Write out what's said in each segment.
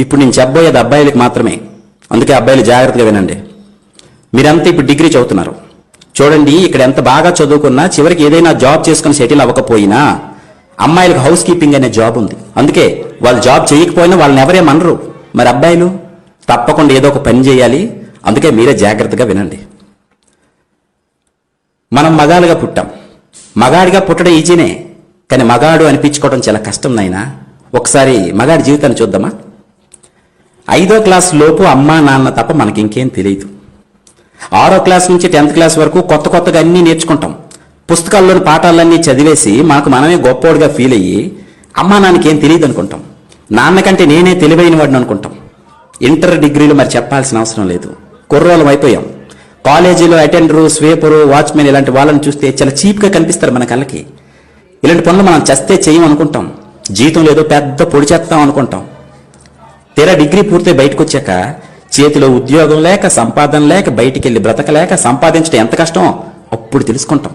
ఇప్పుడు నేను చెప్పబోయేది అబ్బాయిలకు మాత్రమే, అందుకే అబ్బాయిలు జాగ్రత్తగా వినండి. మీరంతా ఇప్పుడు డిగ్రీ చదువుతున్నారు. చూడండి, ఇక్కడ ఎంత బాగా చదువుకున్నా చివరికి ఏదైనా జాబ్ చేసుకుని సెటిల్ అవ్వకపోయినా అమ్మాయిలకు హౌస్ కీపింగ్ అనే జాబ్ ఉంది. అందుకే వాళ్ళు జాబ్ చేయకపోయినా వాళ్ళని ఎవరేమనరు. మరి అబ్బాయిలు తప్పకుండా ఏదో ఒక పని చేయాలి. అందుకే మీరే జాగ్రత్తగా వినండి. మనం మగాలుగా పుట్టాం. మగాడిగా పుట్టడం ఈజీనే, కానీ మగాడు అనిపించుకోవడం చాలా కష్టం నాయనా. ఒకసారి మగాడి జీవితాన్ని చూద్దామా? 5వ క్లాస్ లోపు అమ్మా నాన్న తప్ప మనకి ఇంకేం తెలియదు. 6వ క్లాస్ నుంచి 10th క్లాస్ వరకు కొత్త కొత్తగా అన్నీ నేర్చుకుంటాం. పుస్తకాల్లోని పాఠాలన్నీ చదివేసి మనకు మనమే గొప్పోడుగా ఫీల్ అయ్యి అమ్మా నాన్నకి ఏం తెలియదు అనుకుంటాం. నాన్నకంటే నేనే తెలివైన వాడిని అనుకుంటాం. ఇంటర్ డిగ్రీలు మరి చెప్పాల్సిన అవసరం లేదు. కుర్రోళ్ళం అయిపోయాం. కాలేజీలో అటెండరు, స్వీపరు, వాచ్మెన్ ఇలాంటి వాళ్ళని చూస్తే చాలా చీప్గా కనిపిస్తారు మన కళ్ళకి. ఇలాంటి పనులు మనం చస్తే చెయ్యం అనుకుంటాం. జీతం లేదో పెద్ద పొడి చేస్తాం అనుకుంటాం. తీరా డిగ్రీ పూర్తి బయటకు వచ్చాక చేతిలో ఉద్యోగం లేక, సంపాదన లేక, బయటికి వెళ్ళి బ్రతకలేక సంపాదించడం ఎంత కష్టం అప్పుడు తెలుసుకుంటాం.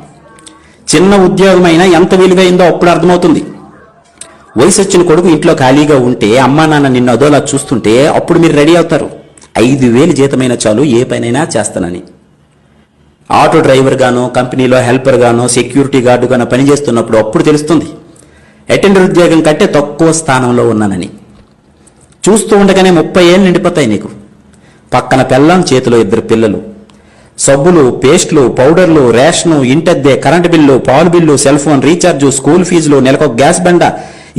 చిన్న ఉద్యోగం అయినా ఎంత విలువైందో అప్పుడు అర్థమవుతుంది. వయసు వచ్చిన కొడుకు ఇంట్లో ఖాళీగా ఉంటే అమ్మా నాన్న నిన్ను అదోలా చూస్తుంటే అప్పుడు మీరు రెడీ అవుతారు. 5,000 జీతమైన చాలు ఏ పనైనా చేస్తానని. ఆటో డ్రైవర్ గానో, కంపెనీలో హెల్పర్ గానో, సెక్యూరిటీ గార్డు గానో పనిచేస్తున్నప్పుడు అప్పుడు తెలుస్తుంది అటెండర్ ఉద్యోగం కంటే తక్కువ స్థానంలో ఉన్నానని. చూస్తూ ఉండగానే 30 ఏళ్ళు నిండిపోతాయి నీకు. పక్కన పెళ్ళాం, చేతిలో 2 పిల్లలు. సబ్బులు, పేస్టులు, పౌడర్లు, రేషను, ఇంటద్దె, కరెంటు బిల్లు, పాలు bill, cell phone recharge, school ఫీజులు, నెలకు గ్యాస్ బండ,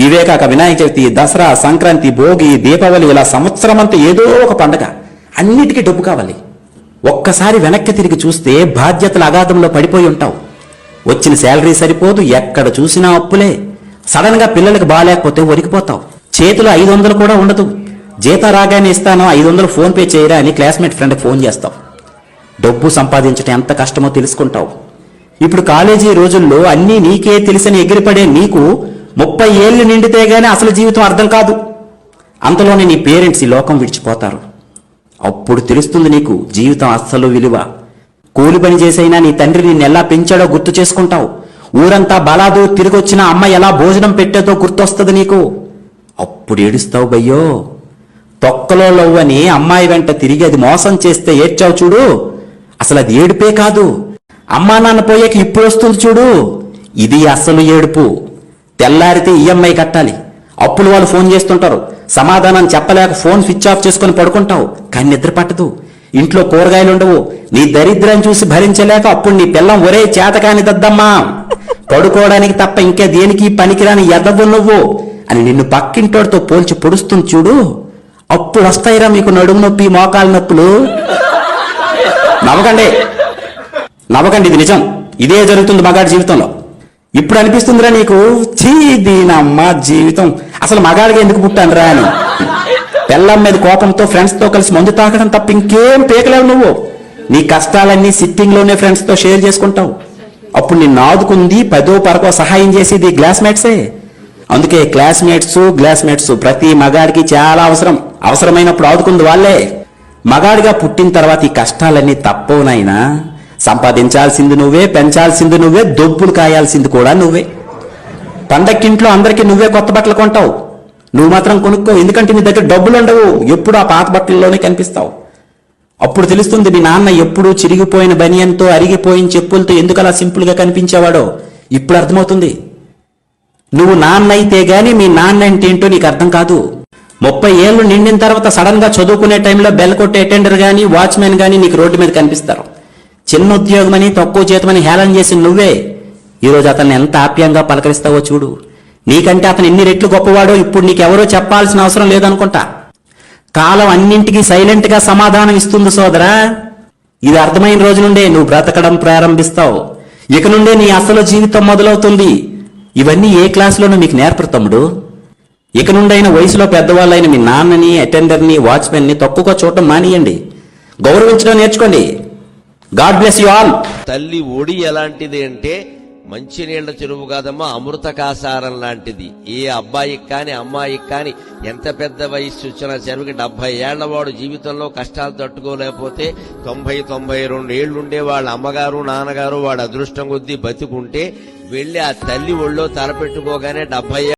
ఇవే కాక వినాయక చవితి, దసరా, సంక్రాంతి, భోగి, దీపావళి, ఇలా సంవత్సరం అంతా ఏదో ఒక పండగ. అన్నిటికీ డబ్బు కావాలి. ఒక్కసారి వెనక్కి తిరిగి చూస్తే బాధ్యతల అగాధంలో పడిపోయి ఉంటావు. వచ్చిన శాలరీ సరిపోదు, ఎక్కడ చూసినా అప్పులే. సడన్ గా పిల్లలకు బాగాలేకపోతే వరికిపోతావు. చేతిలో 500 కూడా ఉండదు. జీతం రాగానే ఇస్తాను, 500 ఫోన్ పే చేయరా అని క్లాస్మేట్ ఫ్రెండ్కి ఫోన్ చేస్తావు. డబ్బు సంపాదించడం ఎంత కష్టమో తెలుసుకుంటావు. ఇప్పుడు కాలేజీ రోజుల్లో అన్నీ నీకే తెలిసని ఎగిరిపడే నీకు 30 ఏళ్ళు నిండితే గానీ అసలు జీవితం అర్థం కాదు. అంతలోనే నీ పేరెంట్స్ ఈ లోకం విడిచిపోతారు. అప్పుడు తెలుస్తుంది నీకు జీవితం అస్సలు విలువ. కూలి పని చేసైనా నీ తండ్రి నిన్ను ఎలా పెంచాడో గుర్తు చేసుకుంటావు. ఊరంతా బలాదు తిరిగొచ్చిన అమ్మ ఎలా భోజనం పెట్టేదో గుర్తొస్తుంది నీకు. అప్పుడు ఏడుస్తావు బయ్యో. తొక్కలో లవ్వని అమ్మాయి వెంట తిరిగి అది మోసం చేస్తే ఏడ్చావు చూడు, అసలు అది ఏడుపే కాదు. అమ్మా నాన్న పోయాక ఇప్పుడు వస్తుంది చూడు, ఇది అసలు ఏడుపు. తెల్లారితే ఈఎంఐ కట్టాలి, అప్పులు వాళ్ళు ఫోన్ చేస్తుంటారు, సమాధానం చెప్పలేక ఫోన్ స్విచ్ ఆఫ్ చేసుకుని పడుకుంటావు. కానీ నిద్ర పట్టదు, ఇంట్లో కూరగాయలు ఉండవు. నీ దరిద్రం చూసి భరించలేక అప్పుడు నీ పిల్లం ఒరే చేతకాని దద్దమ్మా, పడుకోవడానికి తప్ప ఇంకా దేనికి పనికిరాని ఎదవు నువ్వు అని నిన్ను పక్కింటోడితో పోల్చి పొడుస్తుంది చూడు, అప్పుడు వస్తాయిరా మీకు నడుము నొప్పి, మోకాలు నొప్పులు. నవ్వకండి, ఇది నిజం. ఇదే జరుగుతుంది మగాడి జీవితంలో. ఇప్పుడు అనిపిస్తుందిరా నీకు, చీ దీనమ్మ జీవితం, అసలు మగాడిగా ఎందుకు పుట్టానురా అని. పెళ్ళం మీద కోపంతో ఫ్రెండ్స్తో కలిసి మందు తాకడం తప్ప ఇంకేం పీకలేవు నువ్వు. నీ కష్టాలన్నీ సిట్టింగ్లోనే ఫ్రెండ్స్తో షేర్ చేసుకుంటావు. అప్పుడు నిన్ను ఆదుకుంది 10ో 12 సహాయం చేసేది క్లాస్మేట్సే. అందుకే క్లాస్మేట్స్ ప్రతి మగాడికి చాలా అవసరమైనప్పుడు ఆదుకుంది వాళ్ళే. మగాడిగా పుట్టిన తర్వాత ఈ కష్టాలన్నీ తప్పవునైనా సంపాదించాల్సింది నువ్వే, పెంచాల్సింది నువ్వే, దొబ్బులు కాయాల్సింది కూడా నువ్వే. పండక్కింట్లో అందరికీ నువ్వే కొత్త బట్టలు కొంటావు, నువ్వు మాత్రం కొనుక్కో. ఎందుకంటే నీ దగ్గర డబ్బులు ఉండవు, ఎప్పుడు ఆ పాత బట్టల్లోనే కనిపిస్తావు. అప్పుడు తెలుస్తుంది నీ నాన్న ఎప్పుడు చిరిగిపోయిన బనియన్తో, అరిగిపోయిన చెప్పులతో ఎందుకు అలా సింపుల్గా కనిపించేవాడో. ఇప్పుడు అర్థమవుతుంది. నువ్వు నాన్న అయితే గానీ మీ నాన్న అంటే ఏంటో నీకు అర్థం కాదు. 30 ఏళ్ళు నిండిన తర్వాత సడన్ గా చదువుకునే టైంలో బెల్ కొట్టే అటెండర్ గానీ, వాచ్మెన్ గానీ నీకు రోడ్డు మీద కనిపిస్తారు. చిన్న ఉద్యోగమని, తక్కువ జీతమని హేళన చేసి నువ్వే ఈరోజు అతన్ని ఎంత ఆప్యాయంగా పలకరిస్తావో చూడు. నీకంటే అతను ఎన్ని రెట్లు గొప్పవాడో ఇప్పుడు నీకెవరో చెప్పాల్సిన అవసరం లేదనుకుంటా. కాలం అన్నింటికీ సైలెంట్ గా సమాధానం ఇస్తుంది సోదరా. ఇది అర్థమైన రోజు నుండే నువ్వు బ్రతకడం ప్రారంభిస్తావు. ఇక నుండే నీ అసలు జీవితం మొదలవుతుంది. ఇవన్నీ ఏ క్లాసులోనూ మీకు నేర్పరు తమ్ముడు. ఇక నుండైన వయసులో పెద్దవాళ్ళైన మీ నాన్నని, అటెండర్ని, వాచ్మెన్ని తక్కువగా చూడటం మానేయండి. గౌరవించడం నేర్చుకోండి. God bless you all. తల్లి ఒడి ఎలాంటిది అంటే మంచినీళ్ల చెరువు కాదమ్మా, అమృత కాసారం లాంటిది. ఏ అబ్బాయికి కాని అమ్మాయికి కాని ఎంత పెద్ద వయస్సు వచ్చినా చెరువుకి 70 ఏళ్ల వాడు జీవితంలో కష్టాలు తట్టుకోలేకపోతే 90-92 ఏళ్లుండే వాళ్ళ అమ్మగారు నాన్నగారు వాడు అదృష్టం కొద్దీ బతికుంటే వెళ్లి ఆ తల్లి ఒళ్ళో తలపెట్టుకోగానే 70